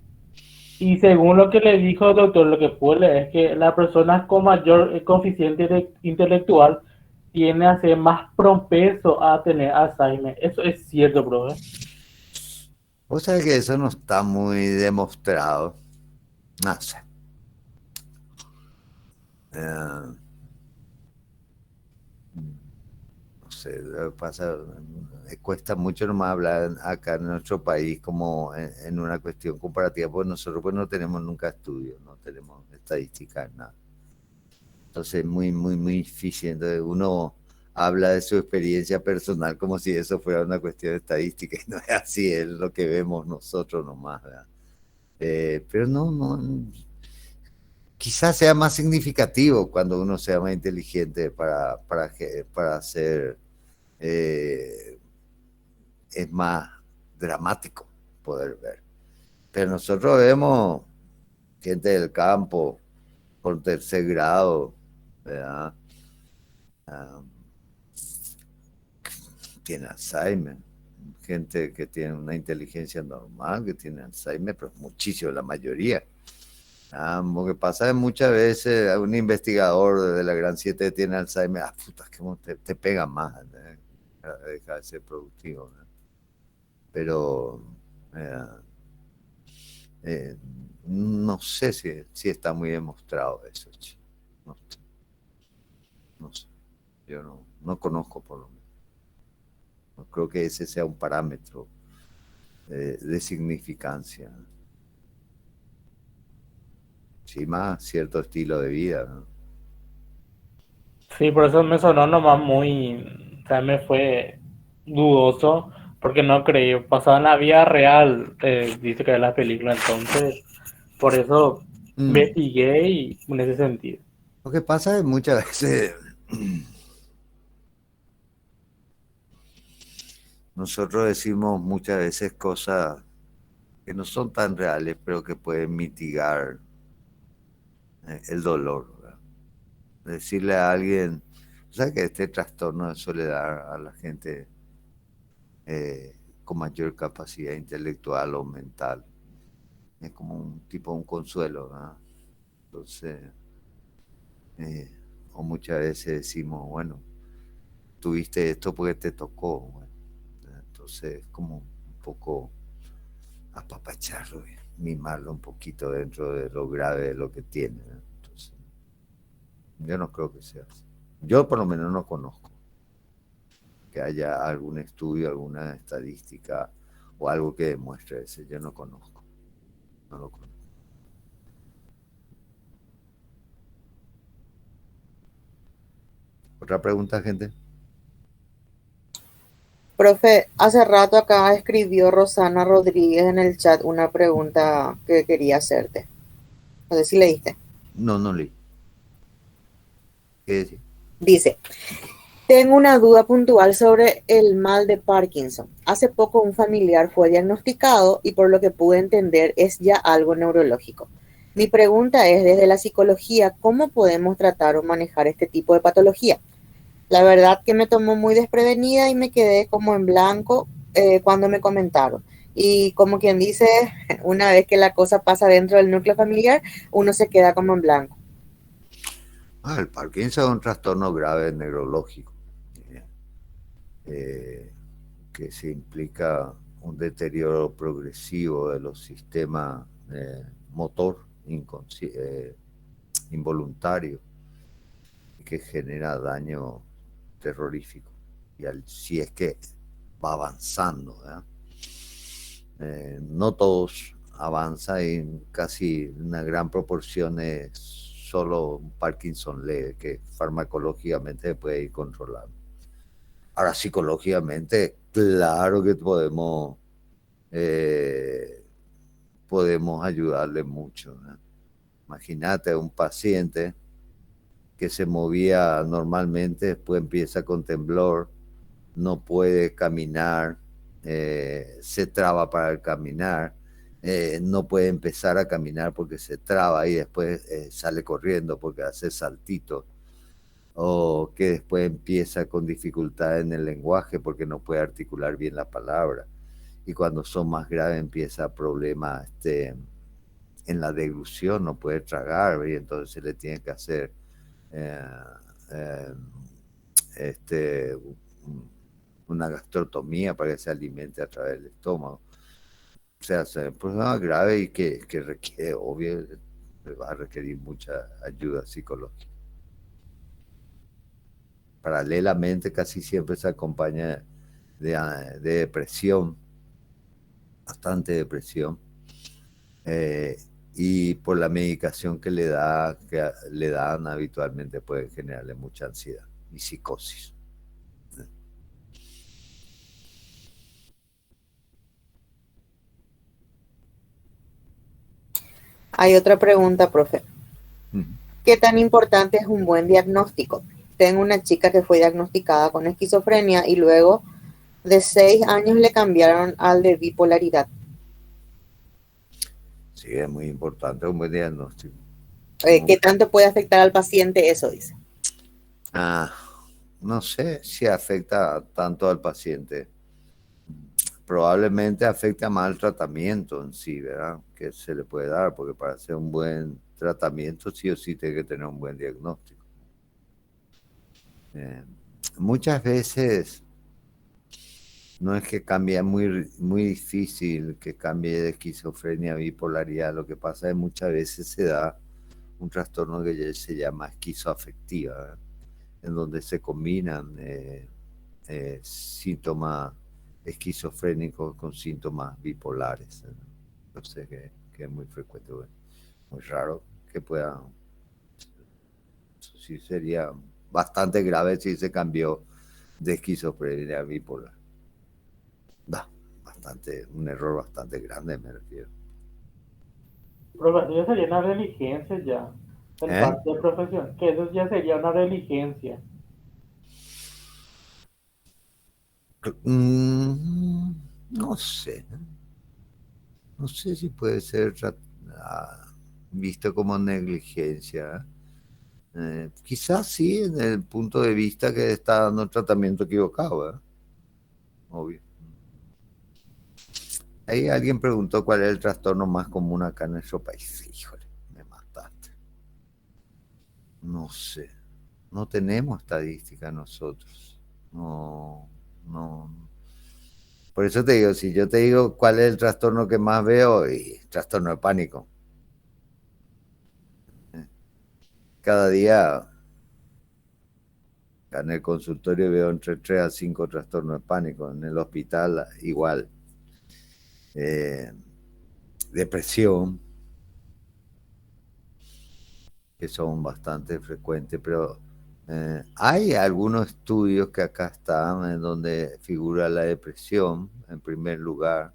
Y según lo que le dijo el doctor, lo que puede leer es que las personas con mayor coeficiente intelectual tienen a ser más propenso a tener Alzheimer. Eso es cierto, profe. Vos sabés que eso no está muy demostrado. No sé. Eh, no sé, pasa, cuesta mucho nomás hablar acá en nuestro país como en una cuestión comparativa, porque nosotros pues no tenemos nunca estudios, no tenemos estadísticas, nada. Entonces es muy, muy, muy difícil. Entonces uno habla de su experiencia personal como si eso fuera una cuestión estadística y no es así, es lo que vemos nosotros nomás, ¿verdad? Pero no, quizás sea más significativo cuando uno sea más inteligente para hacer, eh, es más dramático poder ver. Pero nosotros vemos gente del campo con tercer grado, ¿verdad? Ah, tiene Alzheimer, gente que tiene una inteligencia normal, que tiene Alzheimer, pero muchísimo, la mayoría. Lo que pasa es muchas veces un investigador de la Gran 7 tiene Alzheimer, puta, que te pega más, ¿eh? Deja de ser productivo, ¿no? Pero eh, no sé si está muy demostrado eso, chico. No, no sé, yo no conozco por lo menos. No creo que ese sea un parámetro de significancia. Sí, más cierto estilo de vida, ¿no? Sí, por eso me sonó nomás muy, o sea, me fue dudoso, porque no creí, pasaba en la vida real, dice que era la película, entonces, por eso investigué y en ese sentido. Lo que pasa es muchas veces nosotros decimos muchas veces cosas que no son tan reales, pero que pueden mitigar el dolor, ¿verdad? Decirle a alguien, ¿sabes que este trastorno le suele dar a la gente con mayor capacidad intelectual o mental? Es como un tipo, un consuelo, ¿verdad? Entonces, eh, o muchas veces decimos, bueno, tuviste esto porque te tocó, bueno, entonces es como un poco apapacharlo, mimarlo un poquito dentro de lo grave de lo que tiene, ¿no? Entonces, Yo no creo que sea así. Yo por lo menos no conozco que haya algún estudio, alguna estadística o algo que demuestre eso. Yo no conozco. No lo conozco. ¿Otra pregunta, gente? Profe, hace rato acá escribió Rosana Rodríguez en el chat una pregunta que quería hacerte. No sé si leíste. No, no leí. ¿Qué decir? Dice, tengo una duda puntual sobre el mal de Parkinson. Hace poco un familiar fue diagnosticado y por lo que pude entender es ya algo neurológico. Mi pregunta es, desde la psicología, ¿cómo podemos tratar o manejar este tipo de patología? La verdad que me tomó muy desprevenida y me quedé como en blanco cuando me comentaron. Y como quien dice, una vez que la cosa pasa dentro del núcleo familiar, uno se queda como en blanco. El Parkinson es un trastorno grave neurológico que se implica un deterioro progresivo de los sistemas motor involuntario que genera daño terrorífico. Y si es que va avanzando, no todos avanzan, y casi una gran proporción es solo un Parkinson leve que farmacológicamente puede ir controlando. Ahora, psicológicamente, claro que podemos ayudarle mucho, ¿no? Imagínate a un paciente que se movía normalmente, después empieza con temblor, no puede caminar, se traba para el caminar, no puede empezar a caminar porque se traba y después sale corriendo porque hace saltitos, o que después empieza con dificultad en el lenguaje porque no puede articular bien la palabra, y cuando son más graves empieza problemas en la deglución, no puede tragar, y entonces se le tiene que hacer una gastrotomía para que se alimente a través del estómago. O sea, es un problema grave y que requiere, obvio, va a requerir mucha ayuda psicológica. Paralelamente, casi siempre se acompaña de depresión, bastante depresión, y por la medicación que le dan habitualmente puede generarle mucha ansiedad y psicosis. Hay otra pregunta, profe. ¿Qué tan importante es un buen diagnóstico? Tengo una chica que fue diagnosticada con esquizofrenia y luego de 6 años le cambiaron al de bipolaridad. Sí, es muy importante un buen diagnóstico. ¿Qué tanto puede afectar al paciente eso, dice? No sé si afecta tanto al paciente. Probablemente afecta más al tratamiento en sí, ¿verdad? Que se le puede dar, porque para hacer un buen tratamiento sí o sí tiene que tener un buen diagnóstico. Muchas veces no es que cambie, muy difícil que cambie de esquizofrenia a bipolaridad. Lo que pasa es que muchas veces se da un trastorno que se llama esquizoafectiva, ¿verdad? En donde se combinan síntomas esquizofrénicos con síntomas bipolares. Entonces, que es muy frecuente, bueno, muy raro que pueda. Sí, sería bastante grave si se cambió de esquizofrenia a bipolar. Un error bastante grande, me refiero. Pero eso ya sería una negligencia ya, en parte de profesión, que eso ya sería una negligencia. No sé. No sé si puede ser visto como negligencia. Quizás sí, en el punto de vista que está dando un tratamiento equivocado, ¿verdad? Obvio. Ahí alguien preguntó cuál es el trastorno más común acá en nuestro país. Híjole, me mataste. No sé. No tenemos estadística nosotros. No. Por eso te digo, si yo te digo cuál es el trastorno que más veo, y trastorno de pánico. Cada día En el consultorio veo entre 3 a 5 trastornos de pánico, en el hospital igual. Depresión, que son bastante frecuentes, pero hay algunos estudios que acá están en donde figura la depresión en primer lugar,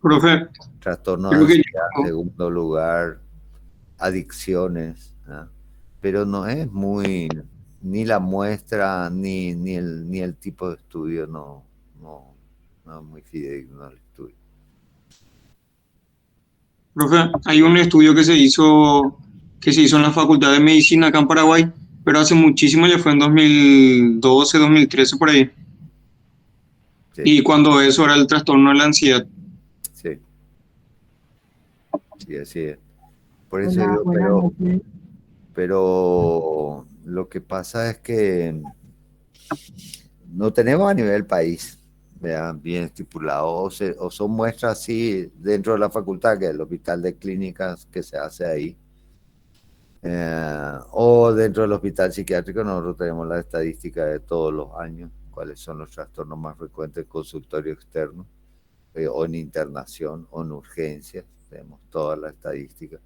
Profe, trastorno de creo que ansiedad en yo, segundo lugar, adicciones, ¿ah? Pero no es muy, ni la muestra, ni el tipo de estudio, no es muy fidedigno el estudio. profe, hay un estudio que se hizo en la Facultad de Medicina acá en Paraguay, pero hace muchísimo, ya fue en 2012, 2013 por ahí. Sí, Y cuando eso era el trastorno de la ansiedad. sí, sí, así es. Por eso Hola, digo, buenas noches. pero lo que pasa es que no tenemos a nivel país, ¿verdad? Bien estipulado, o son muestras así dentro de la facultad, que es el hospital de clínicas que se hace ahí, o dentro del hospital psiquiátrico. Nosotros tenemos la estadística de todos los años, cuáles son los trastornos más frecuentes en consultorio externo, o en internación, o en urgencias, tenemos toda la estadística.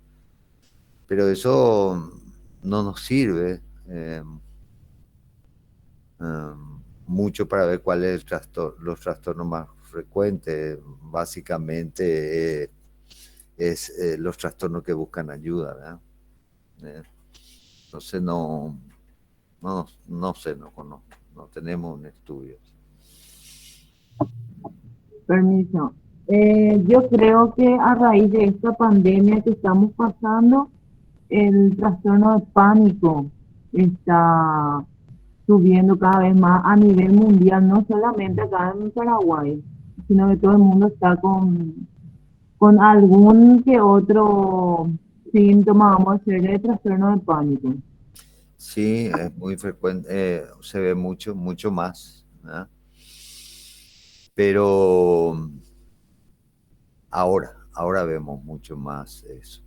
Pero eso no nos sirve mucho para ver cuál es los trastornos más frecuentes. Básicamente es los trastornos que buscan ayuda, ¿verdad? Entonces no sé, no conozco, no tenemos un estudio. Permiso. Yo creo que a raíz de esta pandemia que estamos pasando, el trastorno de pánico está subiendo cada vez más a nivel mundial, no solamente acá en Paraguay, sino que todo el mundo está con algún que otro síntoma, vamos a decir, de trastorno de pánico. Sí, es muy frecuente, se ve mucho, mucho más, ¿verdad? Pero ahora vemos mucho más eso.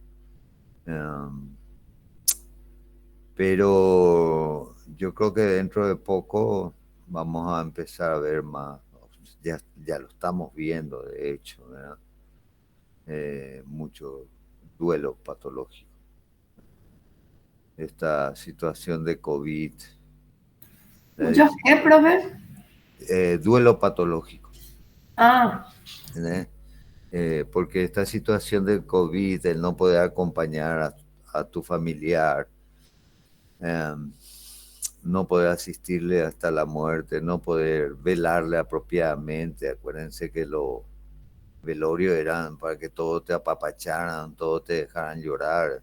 Pero yo creo que dentro de poco vamos a empezar a ver más, ya lo estamos viendo, de hecho, ¿verdad? Mucho duelo patológico. Esta situación de COVID. ¿Muchos qué, profe? Duelo patológico. Ah, ¿Entendés? Porque esta situación del COVID, el no poder acompañar a tu familiar, no poder asistirle hasta la muerte, no poder velarle apropiadamente. Acuérdense que los velorios eran para que todos te apapacharan, todos te dejaran llorar,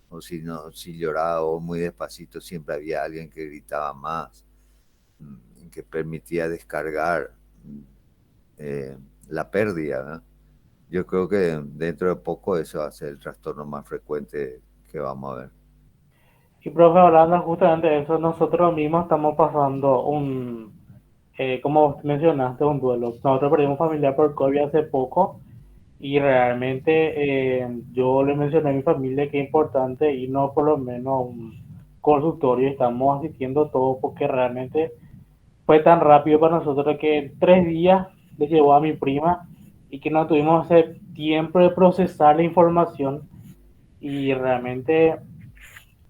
o si no, si lloraba o muy despacito, siempre había alguien que gritaba más, que permitía descargar la pérdida, ¿verdad? Yo creo que dentro de poco eso va a ser el trastorno más frecuente que vamos a ver. Y profe, hablando justamente de eso, nosotros mismos estamos pasando como mencionaste, un duelo. Nosotros perdimos un familiar por COVID hace poco y realmente yo le mencioné a mi familia que es importante irnos por lo menos a un consultorio y estamos asistiendo todos porque realmente fue tan rápido para nosotros que en 3 días le llevó a mi prima y que no tuvimos ese tiempo de procesar la información y realmente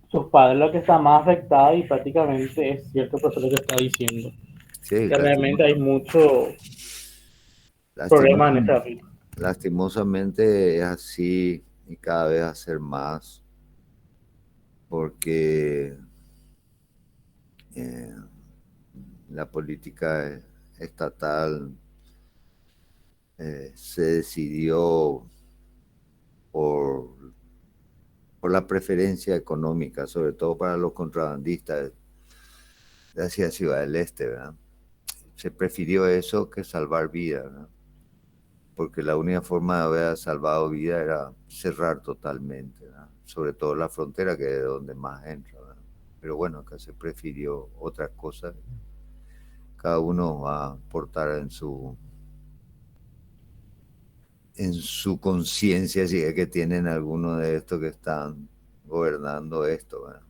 sus padres lo que está más afectado y prácticamente es cierto por eso lo que está diciendo. Sí, Que realmente hay mucho problema en ese ámbito. lastimosamente es así y cada vez va a ser más, porque la política estatal se decidió por la preferencia económica, sobre todo para los contrabandistas hacia Ciudad del Este, ¿verdad? Se prefirió eso que salvar vidas, ¿verdad? Porque la única forma de haber salvado vida era cerrar totalmente, ¿verdad? Sobre todo la frontera, que es de donde más entra, ¿verdad? Pero bueno, acá se prefirió otras cosas. Cada uno va a aportar en su conciencia, si es que tienen alguno de estos que están gobernando esto, ¿verdad?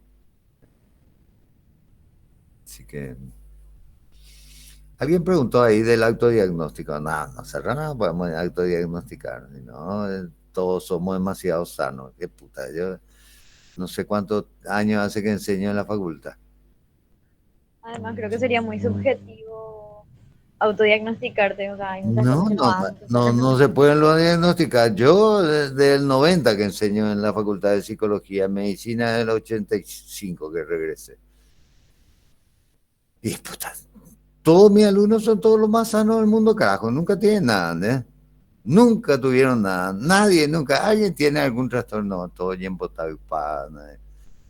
Así que... Alguien preguntó ahí del autodiagnóstico. No, nosotros no podemos autodiagnosticar. No, todos somos demasiado sanos. Qué puta, yo no sé cuántos años hace que enseño en la facultad. Además, creo que sería muy subjetivo autodiagnosticarte. O sea, hay muchas No, cosas que no no, haces. no se pueden lo diagnosticar. Yo desde el 90 que enseño en la Facultad de Psicología, Medicina del 85 que regresé. Y puta, todos mis alumnos son todos los más sanos del mundo, carajo. Nunca tienen nada, ¿eh? Nunca tuvieron nada. Nadie, nunca. ¿Alguien tiene algún trastorno? Todo bien botado y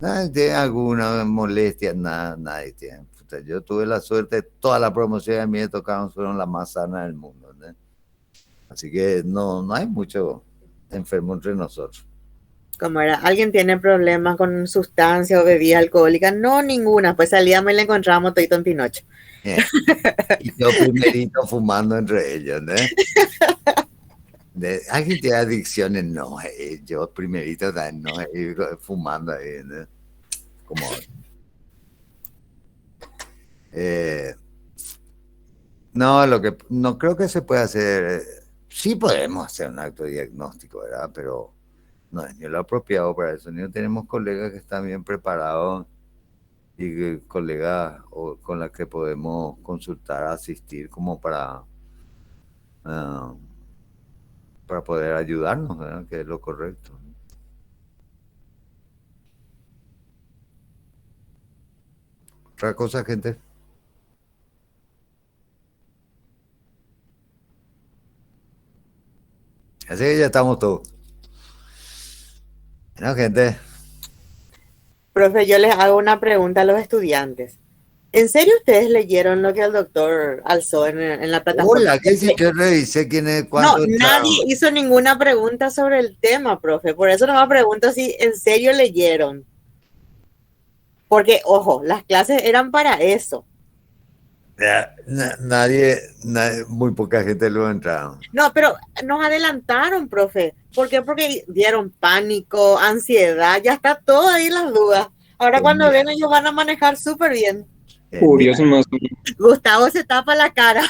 nadie tiene alguna molestia, nada, nadie tiene. Puta, yo tuve la suerte, todas las promociones a mí me tocaron fueron las más sanas del mundo, ¿no? Así que no hay mucho enfermo entre nosotros. Como era, ¿alguien tiene problemas con sustancias o bebidas alcohólicas? No, ninguna. Pues salíamos y le encontrábamos todito en Pinocho. Y yo primerito fumando entre ellos, ¿no? ¿Alguien tiene adicciones? No, yo primerito no, fumando ahí, ¿no? Como... no creo que se pueda hacer. Sí podemos hacer un acto diagnóstico, ¿verdad? Pero no es ni lo apropiado para eso. Ni tenemos colegas que están bien preparados y colegas con las que podemos consultar, asistir como para poder ayudarnos, ¿verdad? Que es lo correcto. Otra cosa, gente. Así que ya estamos todos. Bueno, gente. Profe, yo les hago una pregunta a los estudiantes. ¿En serio ustedes leyeron lo que el doctor alzó en la plataforma? Hola, ¿qué si yo revisé quién es No, nadie hizo ninguna pregunta sobre el tema, profe. Por eso no me pregunto si en serio leyeron. Porque, ojo, las clases eran para eso. Nadie, muy poca gente lo entraron. No, pero nos adelantaron, profe. ¿Por qué? Porque dieron pánico, ansiedad, ya está todo ahí en las dudas. Ahora cuando ven ellos van a manejar súper bien. Curioso más. Gustavo se tapa la cara.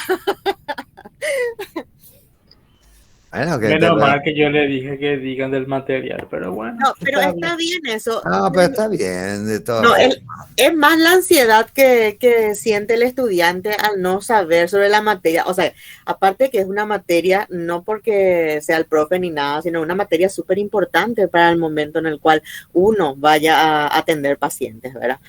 Bueno, menos mal que yo le dije que digan del material, pero bueno. No, pero está bien eso. No, pero está bien. De todo. No, es más la ansiedad que siente el estudiante al no saber sobre la materia. O sea, aparte que es una materia, no porque sea el profe ni nada, sino una materia súper importante para el momento en el cual uno vaya a atender pacientes, ¿verdad?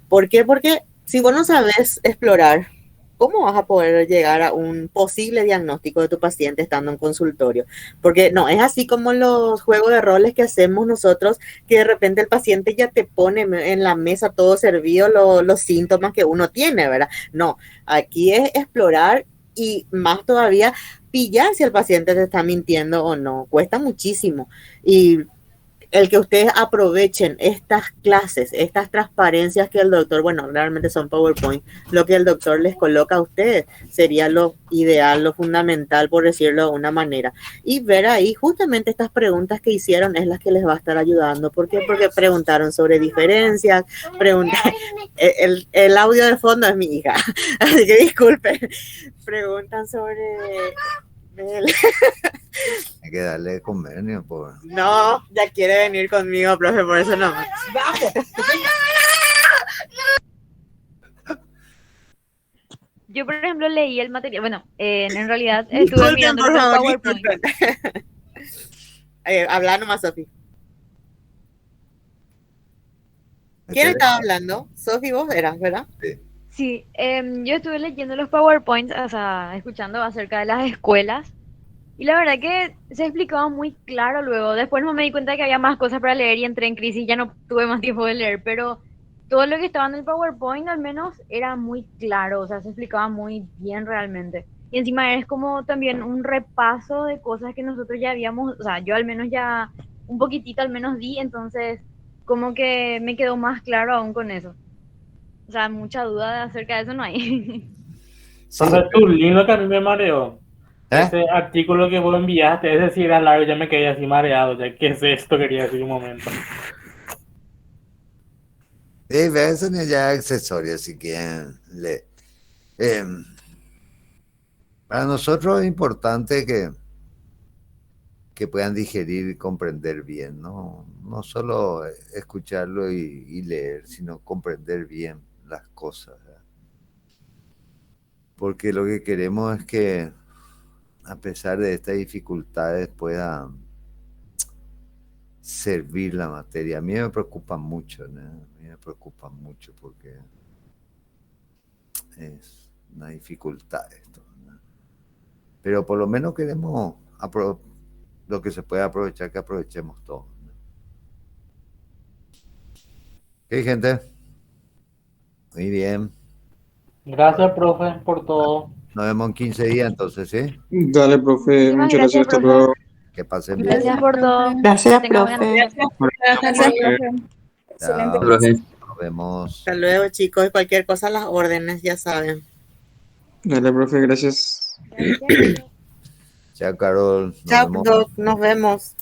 ¿Por qué? Porque si vos no sabes explorar, ¿cómo vas a poder llegar a un posible diagnóstico de tu paciente estando en consultorio? Porque no, es así como los juegos de roles que hacemos nosotros, que de repente el paciente ya te pone en la mesa todo servido los síntomas que uno tiene, ¿verdad? No, aquí es explorar y más todavía pillar si el paciente te está mintiendo o no. Cuesta muchísimo. Y el que ustedes aprovechen estas clases, estas transparencias que el doctor, bueno, realmente son PowerPoint, lo que el doctor les coloca a ustedes sería lo ideal, lo fundamental, por decirlo de una manera. Y ver ahí justamente estas preguntas que hicieron es las que les va a estar ayudando. ¿Por qué? Porque preguntaron sobre diferencias, el audio de fondo es mi hija, así que disculpen. Preguntan sobre... Hay que darle convenio, por... No, ya quiere venir conmigo, profe, por eso no. Yo, por ejemplo, leí el material. Bueno, en realidad estuve mirando el PowerPoint. Habla nomás, Sofi. ¿Quién estaba hablando? Sofi, vos eras, ¿verdad? Sí. Sí, yo estuve leyendo los PowerPoints, o sea, escuchando acerca de las escuelas, y la verdad que se explicaba muy claro luego. Después no me di cuenta que había más cosas para leer y entré en crisis y ya no tuve más tiempo de leer, pero todo lo que estaba en el PowerPoint al menos era muy claro, o sea, se explicaba muy bien realmente. Y encima es como también un repaso de cosas que nosotros ya habíamos, o sea, yo al menos ya un poquitito al menos di, entonces como que me quedó más claro aún con eso. O sea, mucha duda acerca de eso no hay. Entonces, tú, lindo que a mí me mareó. Ese artículo que vos enviaste, es decir, era largo, ya me quedé así mareado. Ya, ¿qué es esto? Quería decir un momento. Eso ya es accesorio, si quieren. Para nosotros es importante que puedan digerir y comprender bien, ¿no? No solo escucharlo y leer, sino comprender bien las cosas, ¿verdad? Porque lo que queremos es que, a pesar de estas dificultades, pueda servir la materia. A mí me preocupa mucho, ¿no? A mí me preocupa mucho porque es una dificultad esto, ¿no? Pero por lo menos queremos lo que se puede aprovechar, que aprovechemos todo, ¿no? ¿Qué, gente? Muy bien. Gracias, profe, por todo. Nos vemos en 15 días, entonces, ¿sí? Dale, profe, Muchísimas muchas gracias, hasta profe. luego. Que pasen bien. Gracias por todo. Gracias, Que tenga buena profe. noche. Gracias, profe. Excelente Chao. clase. Nos vemos. Hasta luego, chicos. Cualquier cosa, las órdenes, ya saben. Dale, profe, gracias. Gracias. Chao, Carol. Nos Chao, vemos. Doc. Nos vemos.